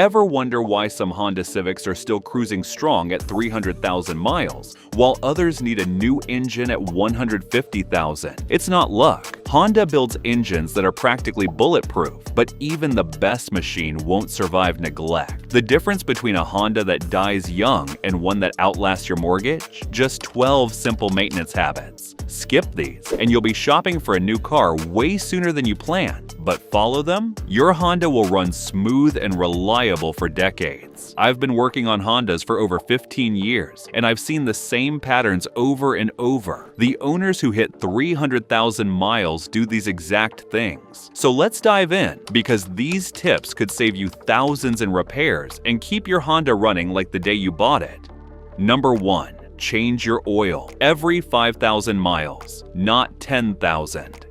Ever wonder why some Honda Civics are still cruising strong at 300,000 miles, while others need a new engine at 150,000? It's not luck. Honda builds engines that are practically bulletproof, but even the best machine won't survive neglect. The difference between a Honda that dies young and one that outlasts your mortgage? Just 12 simple maintenance habits. Skip these, and you'll be shopping for a new car way sooner than you planned. But follow them? Your Honda will run smooth and reliable for decades. I've been working on Hondas for over 15 years, and I've seen the same patterns over and over. The owners who hit 300,000 miles do these exact things. So let's dive in, because these tips could save you thousands in repairs and keep your Honda running like the day you bought it. Number 1. Change your oil every 5,000 miles, not 10,000.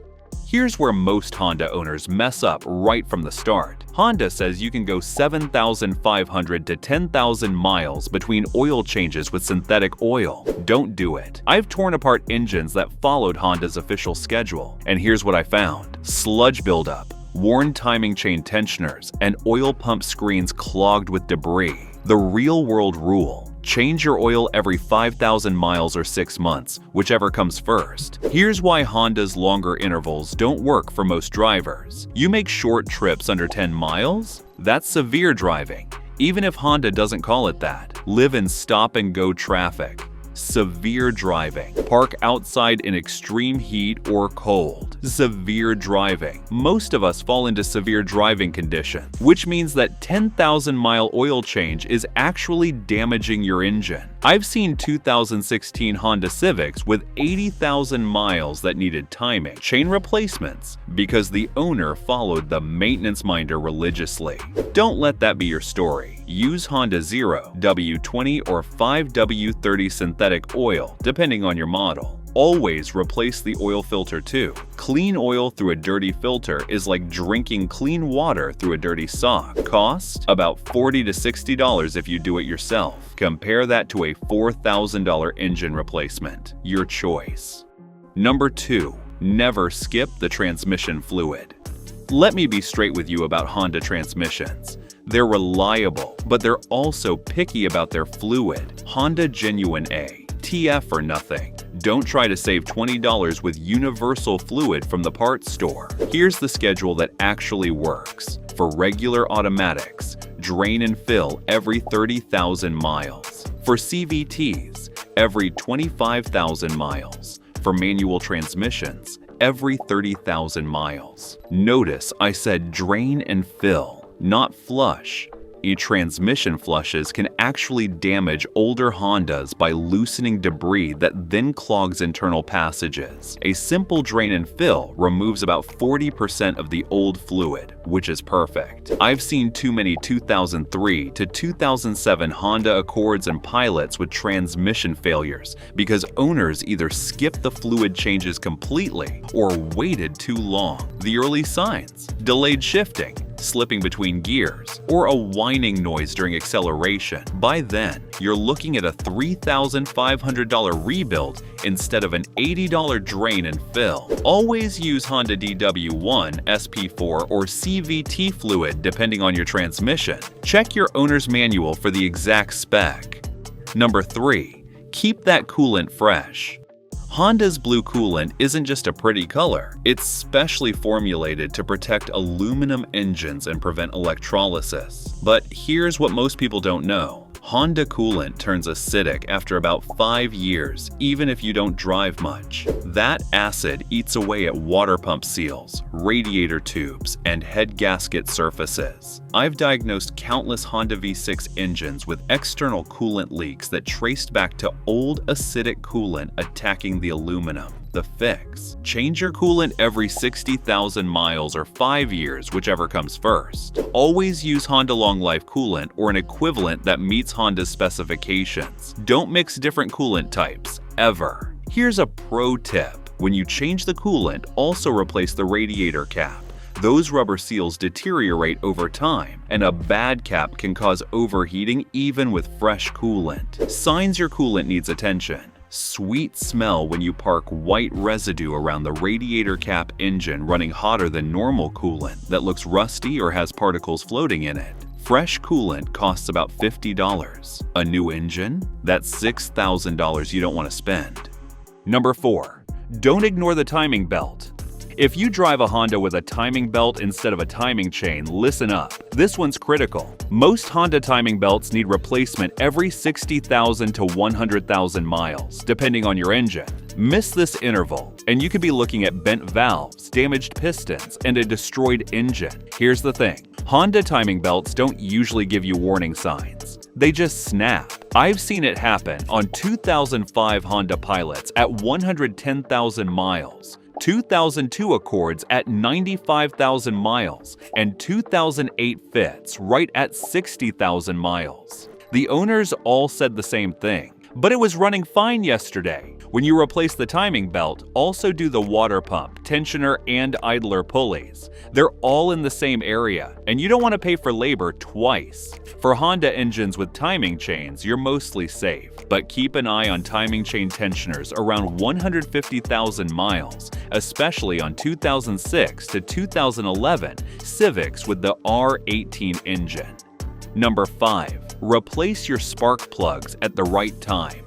Here's where most Honda owners mess up right from the start. Honda says you can go 7,500 to 10,000 miles between oil changes with synthetic oil. Don't do it. I've torn apart engines that followed Honda's official schedule, and here's what I found: sludge buildup, worn timing chain tensioners, and oil pump screens clogged with debris. The real-world rule: change your oil every 5,000 miles or 6 months, whichever comes first. Here's why Honda's longer intervals don't work for most drivers. You make short trips under 10 miles? That's severe driving, even if Honda doesn't call it that. Live in stop-and-go traffic. Severe driving. Park outside in extreme heat or cold. Severe driving. Most of us fall into severe driving conditions, which means that 10,000-mile oil change is actually damaging your engine. I've seen 2016 Honda Civics with 80,000 miles that needed timing chain replacements because the owner followed the maintenance minder religiously. Don't let that be your story. Use Honda Zero, W20, or 5W30 synthetic oil, depending on your model. Always replace the oil filter too. Clean oil through a dirty filter is like drinking clean water through a dirty sock. Cost? About $40 to $60 if you do it yourself. Compare that to a $4,000 engine replacement. Your choice. Number 2. Never skip the transmission fluid. Let me be straight with you about Honda transmissions. They're reliable, but they're also picky about their fluid. Honda Genuine A, TF or nothing. Don't try to save $20 with universal fluid from the parts store. Here's the schedule that actually works. For regular automatics, drain and fill every 30,000 miles. For CVTs, every 25,000 miles. For manual transmissions, every 30,000 miles. Notice I said drain and fill, not flush. Transmission flushes can actually damage older Hondas by loosening debris that then clogs internal passages. A simple drain and fill removes about 40% of the old fluid, which is perfect. I've seen too many 2003 to 2007 Honda Accords and Pilots with transmission failures because owners either skipped the fluid changes completely or waited too long. The early signs: delayed shifting, slipping between gears, or a whining noise during acceleration. By then, you're looking at a $3,500 rebuild instead of an $80 drain and fill. Always use Honda DW1, SP4, or CVT fluid depending on your transmission. Check your owner's manual for the exact spec. Number 3. Keep that coolant fresh. Honda's blue coolant isn't just a pretty color, it's specially formulated to protect aluminum engines and prevent electrolysis. But here's what most people don't know. Honda coolant turns acidic after about 5 years, even if you don't drive much. That acid eats away at water pump seals, radiator tubes, and head gasket surfaces. I've diagnosed countless Honda V6 engines with external coolant leaks that traced back to old acidic coolant attacking the aluminum. The fix: change your coolant every 60,000 miles or 5 years, whichever comes first. Always use Honda Long Life coolant or an equivalent that meets Honda's specifications. Don't mix different coolant types, ever. Here's a pro tip: when you change the coolant, also replace the radiator cap. Those rubber seals deteriorate over time, and a bad cap can cause overheating even with fresh coolant. Signs your coolant needs attention: sweet smell when you park white residue around the radiator cap engine running hotter than normal coolant that looks rusty or has particles floating in it. Fresh coolant costs about $50. A new engine? That's $6,000 you don't want to spend. Number 4. Don't ignore the timing belt. If you drive a Honda with a timing belt instead of a timing chain, listen up. This one's critical. Most Honda timing belts need replacement every 60,000 to 100,000 miles, depending on your engine. Miss this interval, and you could be looking at bent valves, damaged pistons, and a destroyed engine. Here's the thing. Honda timing belts don't usually give you warning signs. They just snap. I've seen it happen on 2005 Honda Pilots at 110,000 miles. 2002 Accords at 95,000 miles, and 2008 Fits right at 60,000 miles. The owners all said the same thing, but it was running fine yesterday. When you replace the timing belt, also do the water pump, tensioner, and idler pulleys. They're all in the same area, and you don't want to pay for labor twice. For Honda engines with timing chains, you're mostly safe, but keep an eye on timing chain tensioners around 150,000 miles, especially on 2006 to 2011 Civics with the R18 engine. Number 5. Replace your spark plugs at the right time.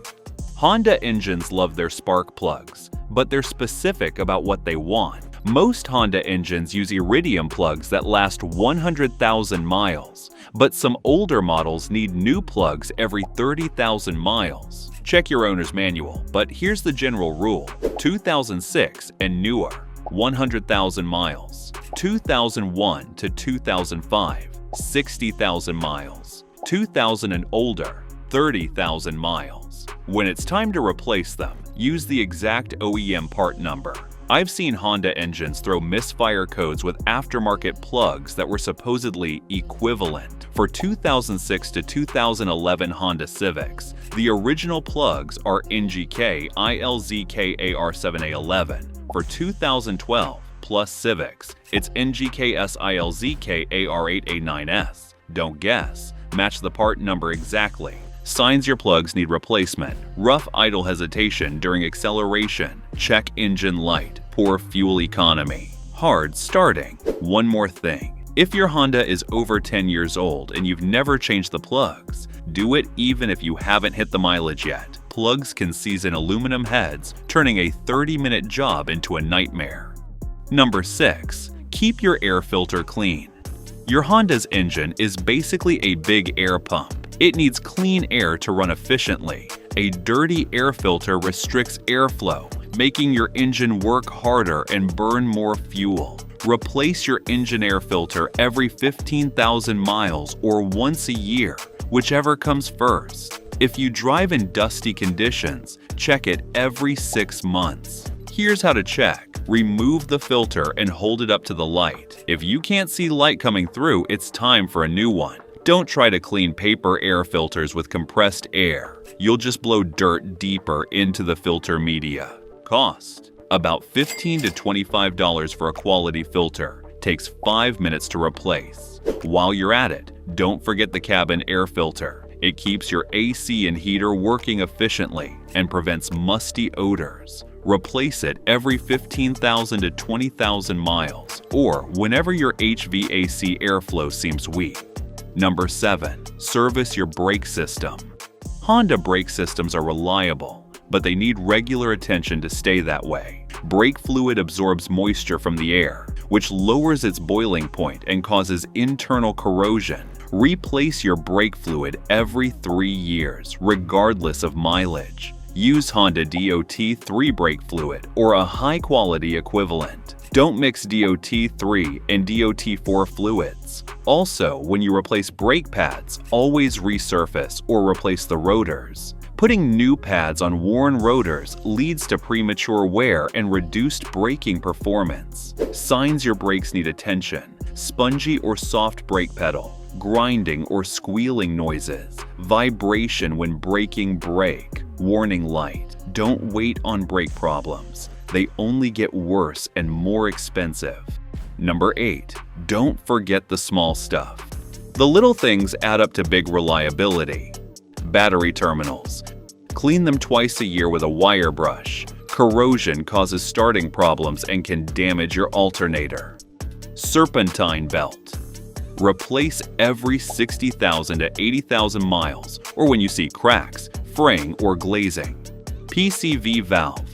Honda engines love their spark plugs, but they're specific about what they want. Most Honda engines use iridium plugs that last 100,000 miles, but some older models need new plugs every 30,000 miles. Check your owner's manual, but here's the general rule: 2006 and newer, 100,000 miles; 2001 to 2005, 60,000 miles; 2000 and older, 30,000 miles. When it's time to replace them, use the exact OEM part number. I've seen Honda engines throw misfire codes with aftermarket plugs that were supposedly equivalent. For 2006 to 2011 Honda Civics, the original plugs are NGK ILZK-AR7A11. For 2012 plus Civics, it's NGK SILZK AR8A9S. Don't guess, match the part number exactly. Signs your plugs need replacement: rough idle hesitation during acceleration, check engine light, poor fuel economy, hard starting. One more thing. If your Honda is over 10 years old and you've never changed the plugs, do it even if you haven't hit the mileage yet. Plugs can season aluminum heads, turning a 30-minute job into a nightmare. Number 6. Keep your air filter clean. Your Honda's engine is basically a big air pump. It needs clean air to run efficiently. A dirty air filter restricts airflow, making your engine work harder and burn more fuel. Replace your engine air filter every 15,000 miles or once a year, whichever comes first. If you drive in dusty conditions, check it every 6 months. Here's how to check. Remove the filter and hold it up to the light. If you can't see light coming through, it's time for a new one. Don't try to clean paper air filters with compressed air. You'll just blow dirt deeper into the filter media. Cost: about $15 to $25 for a quality filter. Takes 5 minutes to replace. While you're at it, don't forget the cabin air filter. It keeps your AC and heater working efficiently and prevents musty odors. Replace it every 15,000 to 20,000 miles, or whenever your HVAC airflow seems weak. Number 7. Service your brake system. Honda brake systems are reliable, but they need regular attention to stay that way. Brake fluid absorbs moisture from the air, which lowers its boiling point and causes internal corrosion. Replace your brake fluid every 3 years, regardless of mileage. Use Honda DOT3 brake fluid or a high-quality equivalent. Don't mix DOT3 and DOT4 fluids. Also, when you replace brake pads, always resurface or replace the rotors. Putting new pads on worn rotors leads to premature wear and reduced braking performance. Signs your brakes need attention: spongy or soft brake pedal, grinding or squealing noises, vibration when braking brake, warning light. Don't wait on brake problems. They only get worse and more expensive. Number 8. Don't forget the small stuff. The little things add up to big reliability. Battery terminals. Clean them twice a year with a wire brush. Corrosion causes starting problems and can damage your alternator. Serpentine belt. Replace every 60,000 to 80,000 miles or when you see cracks, fraying, or glazing. PCV valve.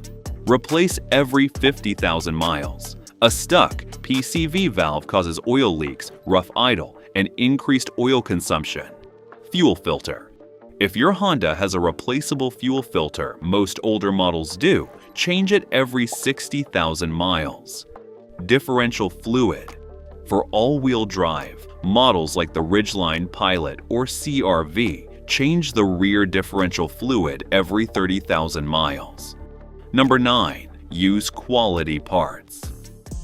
Replace every 50,000 miles. A stuck PCV valve causes oil leaks, rough idle, and increased oil consumption. Fuel filter. If your Honda has a replaceable fuel filter, most older models do, change it every 60,000 miles. Differential fluid. For all-wheel drive, models like the Ridgeline Pilot or CR-V change the rear differential fluid every 30,000 miles. Number 9. Use quality parts.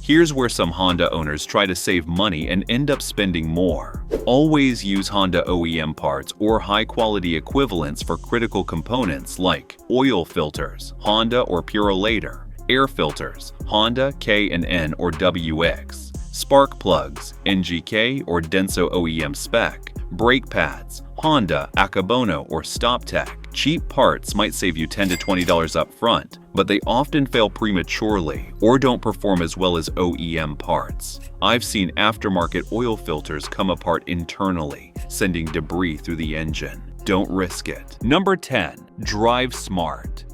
Here's where some Honda owners try to save money and end up spending more. Always use Honda OEM parts or high-quality equivalents for critical components like oil filters, Honda or Purolator, air filters, Honda K&N or WX, spark plugs, NGK or Denso OEM spec, brake pads, Honda, Akabono, or StopTech. Cheap parts might save you $10 to $20 up front, but they often fail prematurely or don't perform as well as OEM parts. I've seen aftermarket oil filters come apart internally, sending debris through the engine. Don't risk it. Number 10. Drive smart.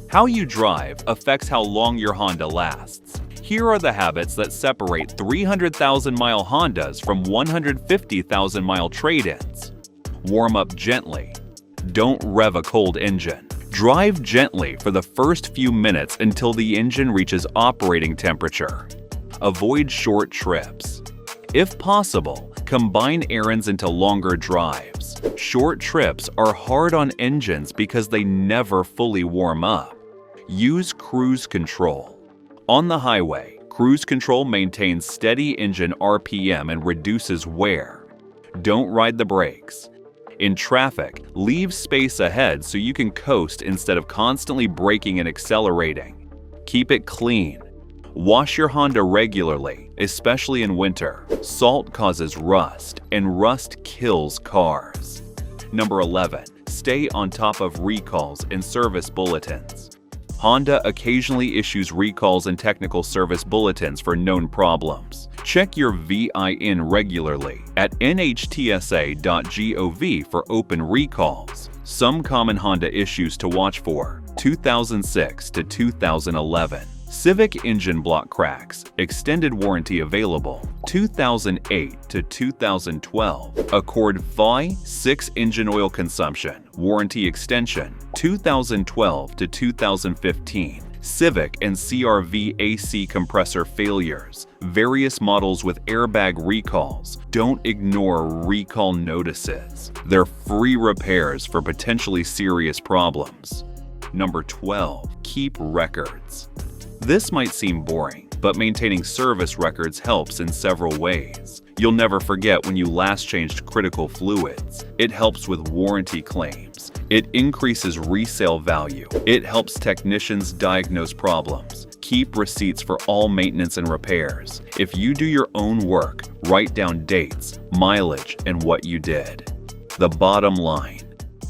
How you drive affects how long your Honda lasts. Here are the habits that separate 300,000-mile Hondas from 150,000-mile trade-ins. Warm up gently. Don't rev a cold engine. Drive gently for the first few minutes until the engine reaches operating temperature. Avoid short trips. If possible, combine errands into longer drives. Short trips are hard on engines because they never fully warm up. Use cruise control. On the highway, cruise control maintains steady engine RPM and reduces wear. Don't ride the brakes. In traffic, leave space ahead so you can coast instead of constantly braking and accelerating. Keep it clean. Wash your Honda regularly, especially in winter. Salt causes rust, and rust kills cars. Number 11. Stay on top of recalls and service bulletins. Honda occasionally issues recalls and technical service bulletins for known problems. Check your VIN regularly at nhtsa.gov for open recalls. Some common Honda issues to watch for: 2006 to 2011. Civic engine block cracks, extended warranty available, 2008 to 2012. Accord FI 6 engine oil consumption, warranty extension, 2012 to 2015. Civic and CR-V AC compressor failures, various models with airbag recalls. Don't ignore recall notices. They're free repairs for potentially serious problems. Number 12. Keep records. This might seem boring, but maintaining service records helps in several ways. You'll never forget when you last changed critical fluids. It helps with warranty claims. It increases resale value. It helps technicians diagnose problems. Keep receipts for all maintenance and repairs. If you do your own work, write down dates, mileage, and what you did. The bottom line: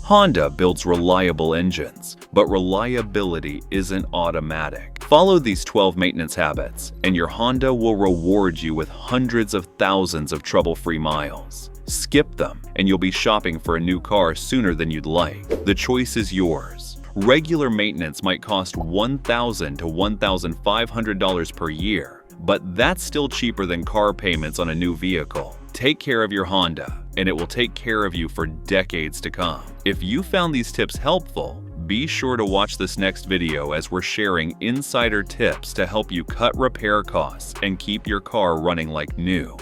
Honda builds reliable engines, but reliability isn't automatic. Follow these 12 maintenance habits, and your Honda will reward you with hundreds of thousands of trouble-free miles. Skip them, and you'll be shopping for a new car sooner than you'd like. The choice is yours. Regular maintenance might cost $1,000 to $1,500 per year, but that's still cheaper than car payments on a new vehicle. Take care of your Honda, and it will take care of you for decades to come. If you found these tips helpful, be sure to watch this next video as we're sharing insider tips to help you cut repair costs and keep your car running like new.